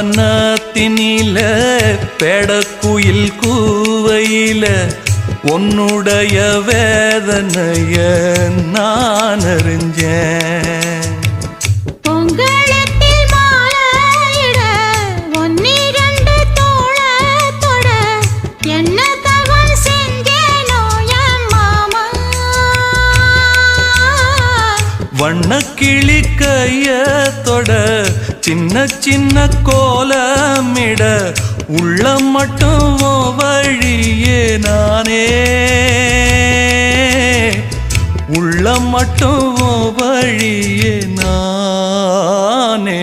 புன்னவனத்தினில பெடக்குயில் கூவையில உன்னுடைய வேதனைய நான் அறிஞ்சேன். பொங்கலத்தில் மாலையிட ஒன்னிரண்டு தோளத்தோட என்ன தவம் செஞ்சேனோ என் மாமா. வண்ணக்கிளி கையத்தோட சின்ன சின்ன கோலமிட உள்ள மட்டும் வழியே நானே உள்ள மட்டும் வழியே நானே.